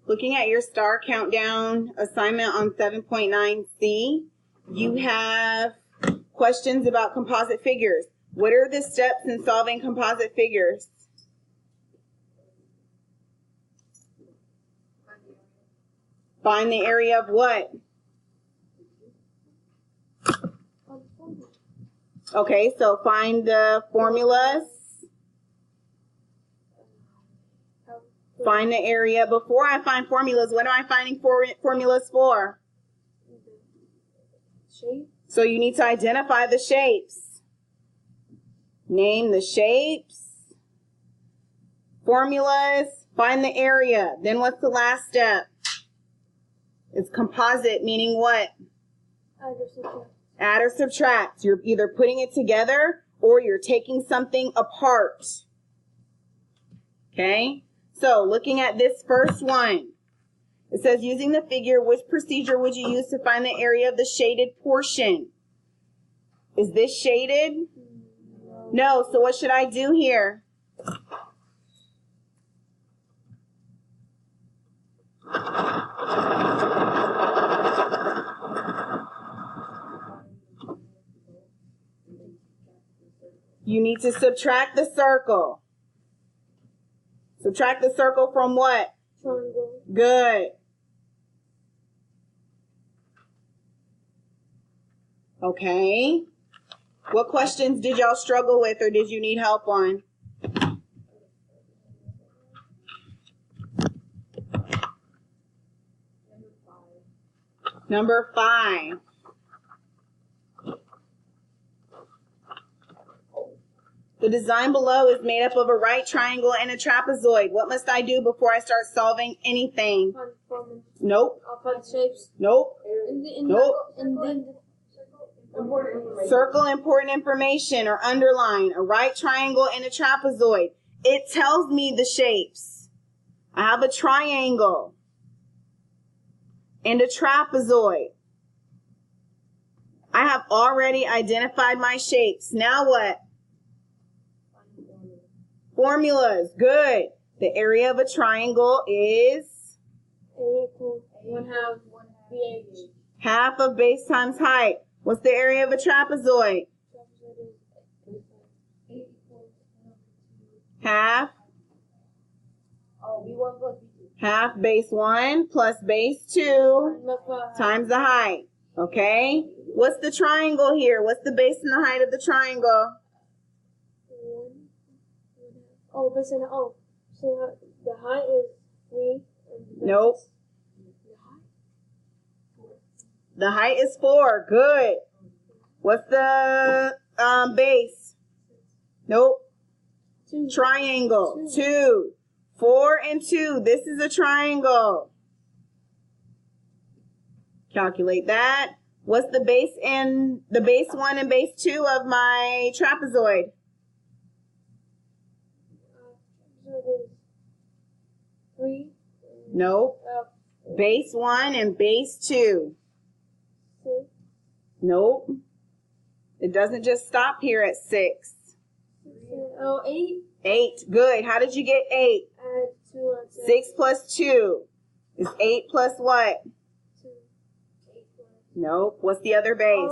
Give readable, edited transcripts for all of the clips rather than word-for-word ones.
Looking at your STAAR countdown assignment on 7.9C, you have questions about composite figures. What are the steps in solving composite figures? Find the area of what? Okay, so find the formulas. Find the area. Before I find formulas, what am I finding formulas for? Shape. So you need to identify the shapes. Name the shapes. Formulas. Find the area. Then what's the last step? It's composite, meaning what? Add or subtract. Add or subtract. You're either putting it together or you're taking something apart. Okay? So, looking at this first one, it says, using the figure, which procedure would you use to find the area of the shaded portion? Is this shaded? No. So what should I do here? You need to subtract the circle. Subtract the circle from what? Triangle. Good. Okay. What questions did y'all struggle with or did you need help on? Number 5. The design below is made up of a right triangle and a trapezoid. What must I do before I start solving anything? Find formulas. Nope. Find shapes. Nope. Nope. And then Circle important information or underline a right triangle and a trapezoid. It tells me the shapes. I have a triangle and a trapezoid. I have already identified my shapes. Now what? Formulas. Good. The area of a triangle is A equals 1/2 BH. half of base times height. What's the area of a trapezoid? Half. B1 plus B2. Half base 1 plus base 2 times the height. Okay? What's the triangle here? What's the base and the height of the triangle? Oh, base and so the height is 3. And the Nope. The height is 4. Good. What's the base? Nope. 2. Triangle. 2. 4 and 2. This is a triangle. Calculate that. What's the base and the base 1 and base 2 of my trapezoid? So it is 3. Nope. Base 1 and base 2. 6. Nope. It doesn't just stop here at 6. 8. 8. Good. How did you get 8? Add 2 and 6 plus 2 is 8 plus what? 2. 8 plus. Nope. What's the other base?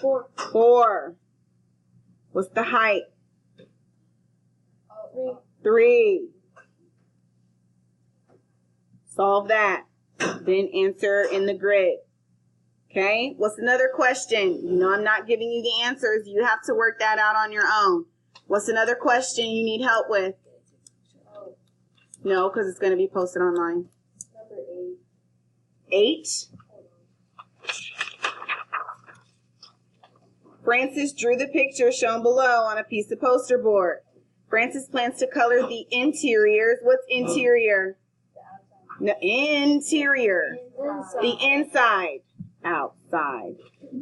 4. 4. What's the height? 3. 3. Solve that. Then answer in the grid. Okay? What's another question? You know I'm not giving you the answers. You have to work that out on your own. What's another question you need help with? No, because it's going to be posted online. Number 8. 8. Francis drew the picture shown below on a piece of poster board. Francis plans to color the interiors. What's interior? No, interior. The inside. Outside.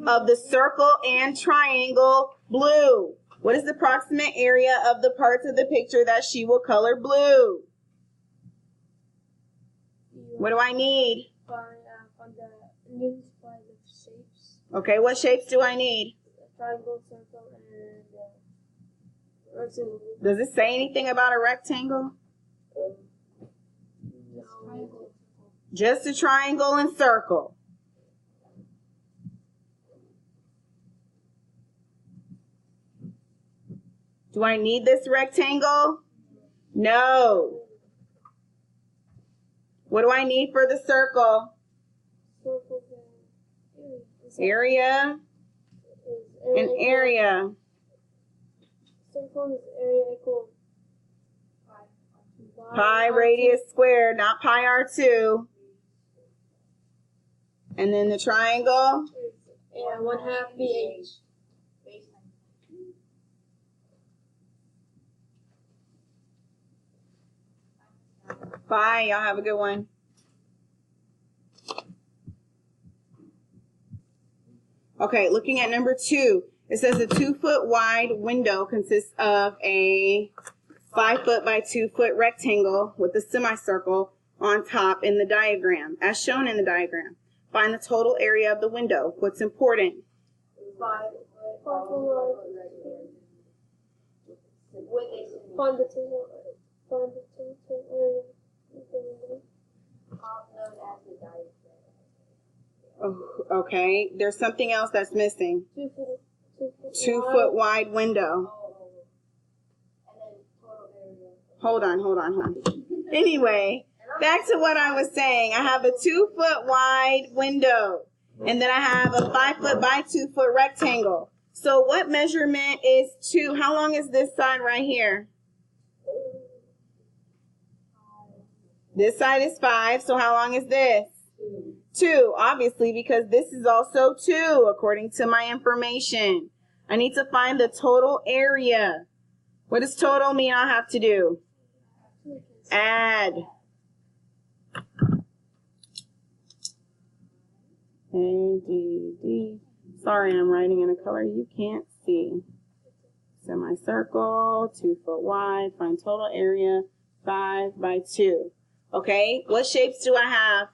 Of the circle and triangle blue. What is the approximate area of the parts of the picture that she will color blue? What do I need? Find the shapes. Okay, what shapes do I need? Triangle, circle, and rectangle. Does it say anything about a rectangle? No. Just a triangle and circle. Do I need this rectangle? No. What do I need for the circle? Area. An area. Circle is area equal Pi radius squared, not pi r2. And then the triangle? And 1/2 BH. Bye. Y'all have a good one. Okay, looking at number 2. It says a 2-foot wide window consists of a 5-foot by 2-foot rectangle with a semicircle on top in the diagram, as shown in the diagram. Find the total area of the window. What's important? 5 foot. Find the total area. Oh, okay, there's something else that's missing. 2 foot wide window. Hold on. Anyway, back to what I was saying. I have a 2-foot wide window, and then I have a 5-foot by 2-foot rectangle. So what measurement is 2? How long is this side right here? This side is 5, so how long is this? 2, obviously, because this is also 2, according to my information. I need to find the total area. What does total mean I'll have to do? Add. A-D-D. Sorry, I'm writing in a color you can't see. Semicircle, 2-foot wide, find total area, 5 by 2. Okay, what shapes do I have?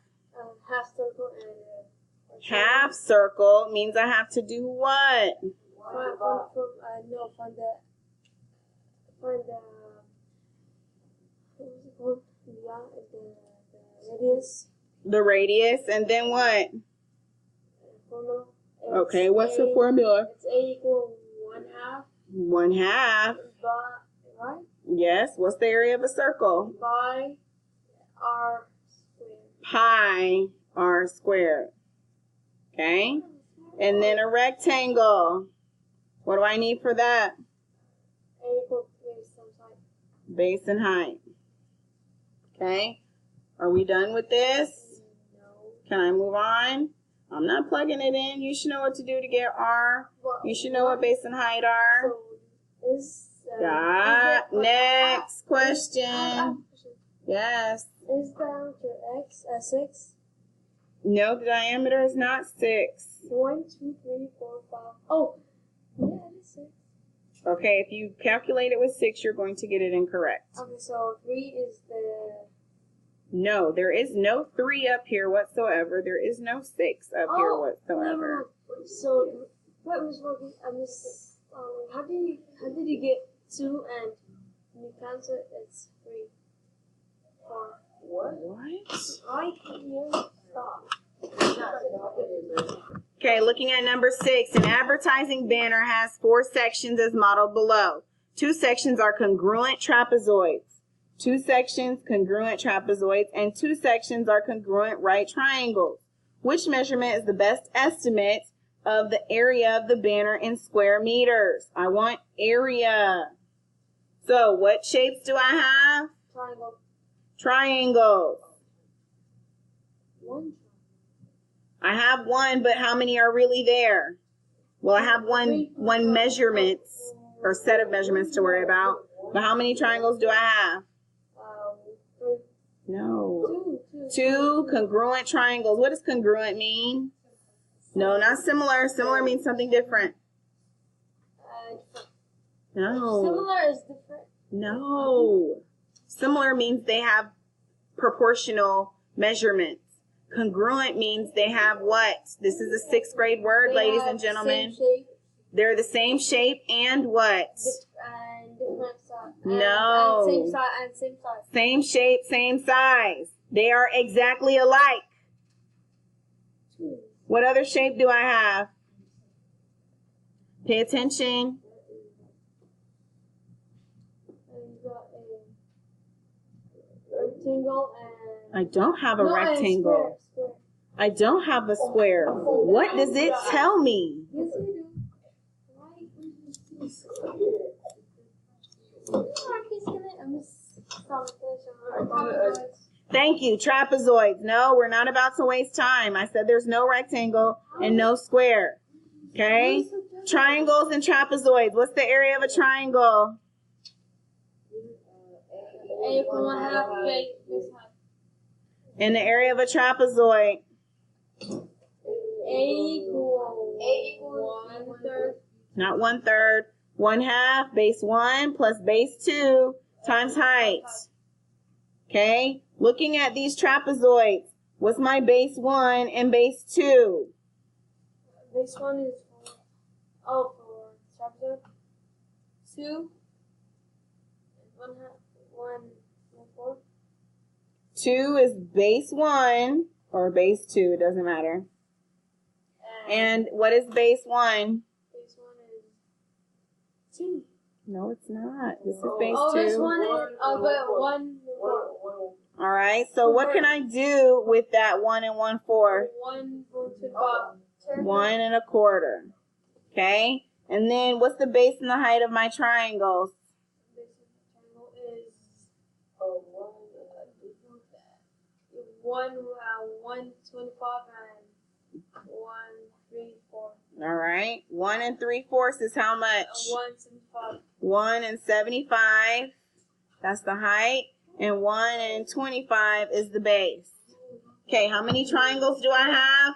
Half circle and Half circle means I have to do what? find the what was it called? The radius. The radius, and then what? Formula. Okay, what's the formula? It's A equal 1/2. 1/2. Right? Yes, what's the area of a circle? By R squared. Pi r squared. Okay, and then a rectangle. What do I need for that? A equals base and height. Base and height. Okay, are we done with this? No. Can I move on? I'm not plugging it in. You should know what to do to get R. You should know what base and height are. So is Next question. Yes. Is diameter X a 6? No, the diameter is not 6. 1, 2, 3, 4, 5. Oh, yeah, it is 6. Okay, if you calculate it with 6, you're going to get it incorrect. Okay, so 3 is the... No, there is no 3 up here whatsoever. There is no 6 up here whatsoever. So, what was working? How did you get 2 and you cancel it? It's 3. 4. What? Right here. Stop. Okay, looking at number 6. An advertising banner has 4 sections as modeled below. 2 sections are congruent trapezoids. 2 sections congruent trapezoids, and 2 sections are congruent right triangles. Which measurement is the best estimate of the area of the banner in square meters? I want area. So what shapes do I have? Triangle. Triangles. 1. I have 1, but how many are really there? Well, I have one measurement or set of measurements to worry about. But how many triangles do I have? 3. No. 2 congruent triangles. What does congruent mean? No, not similar. Similar means something different. No. Similar is different. No. Similar means they have proportional measurements. Congruent means they have what? This is a 6th grade word, They ladies have and gentlemen. Same shape They're the same shape and what? and different size. No. And same size. Same shape, same size. They are exactly alike. What other shape do I have? Pay attention. Rectangle and I don't have a rectangle. Square. I don't have a square. What does it tell me? Yes, you do. Thank you. Trapezoids. No, we're not about to waste time. I said there's no rectangle and no square. Okay? Triangles and trapezoids. What's the area of a triangle? In the area of a trapezoid. A equals 1/3. Not 1/3. 1/2, base 1 plus base 2 times height. Okay? Looking at these trapezoids, what's my base 1 and base 2? Base 1 is for trapezoid. 2. 1/4. 2 is base 1 or base 2, it doesn't matter. And what is base 1? Base 1 is 2. No, it's not. This is base 2. Oh, this one is but 1. All right. So what can I do with that 1 and 1/4? 1/4. 1 1/4. Okay. And then what's the base and the height of my triangles? This triangle is 125 and 1/3/4. All right. 1 3/4 is how much? 175. 1 75. That's the height. And 1 25 is the base. Okay. How many triangles do I have?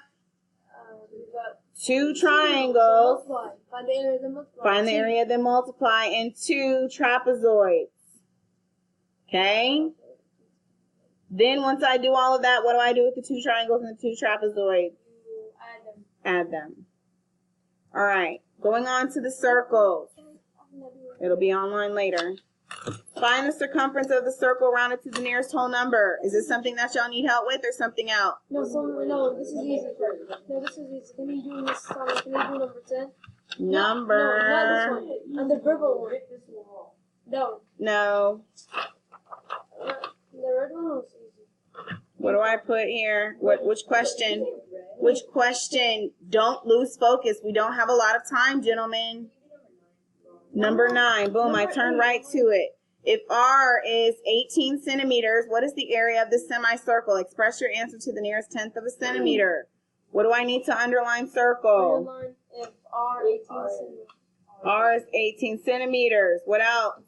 We've got 2 triangles. multiply. Find the area, then multiply. Find the area, then multiply, and 2 trapezoids. Okay? Then once I do all of that, what do I do with the 2 triangles and the 2 trapezoids? You add them. Add them. All right. Going on to the circles. It'll be online later. Find the circumference of the circle rounded to the nearest whole number. Is this something that y'all need help with or something else? No, this is easy. No, this is easy. Can you do this? Can you do number 10? Number. No, not this one. And the purple one. No. No. The red one was easy. What do I put here? Which question? Which question? Don't lose focus. We don't have a lot of time, gentlemen. Number 9. Boom, I turned right to it. If R is 18 centimeters, what is the area of the semicircle? Express your answer to the nearest tenth of a centimeter. What do I need to underline circle? Underline if R 18 centimeters. R is 18 centimeters. What else?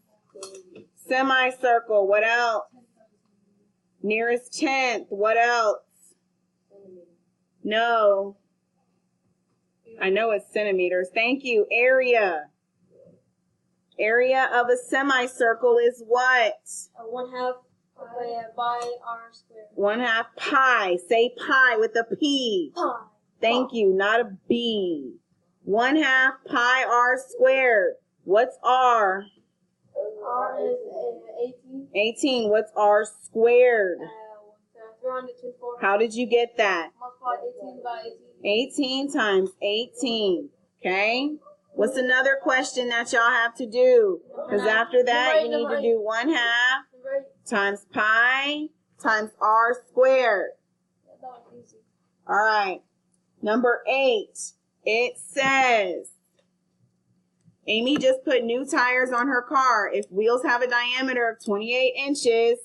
Semicircle. What else? Nearest tenth. What else? No. I know it's centimeters. Thank you. Area. Area of a semicircle is what? 1/2 by R squared. 1/2 pi. Say pi with a P. Pi. Thank you, not a B. 1/2 pi R squared. What's R? R is 18. 18. What's R squared? 324. How did you get that? Multiply 18 by 18. 18 times 18. Okay? What's another question that y'all have to do? Because after that, you need to do 1/2 times pi times R squared. That was easy. All right. Number 8. It says, Amy just put new tires on her car. If wheels have a diameter of 28 inches,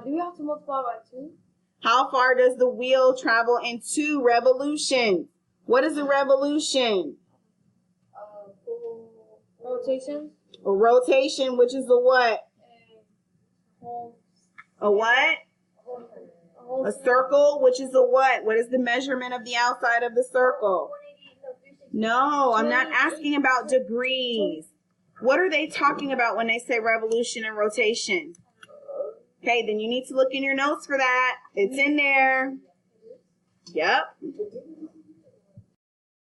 Do you have to multiply by 2? how far does the wheel travel in 2 revolutions? What is a revolution? Rotation. A rotation, which is a what? A what? A circle, which is a what? What is the measurement of the outside of the circle? No, I'm not asking about degrees. What are they talking about when they say revolution and rotation? Okay, then you need to look in your notes for that. It's in there. Yep.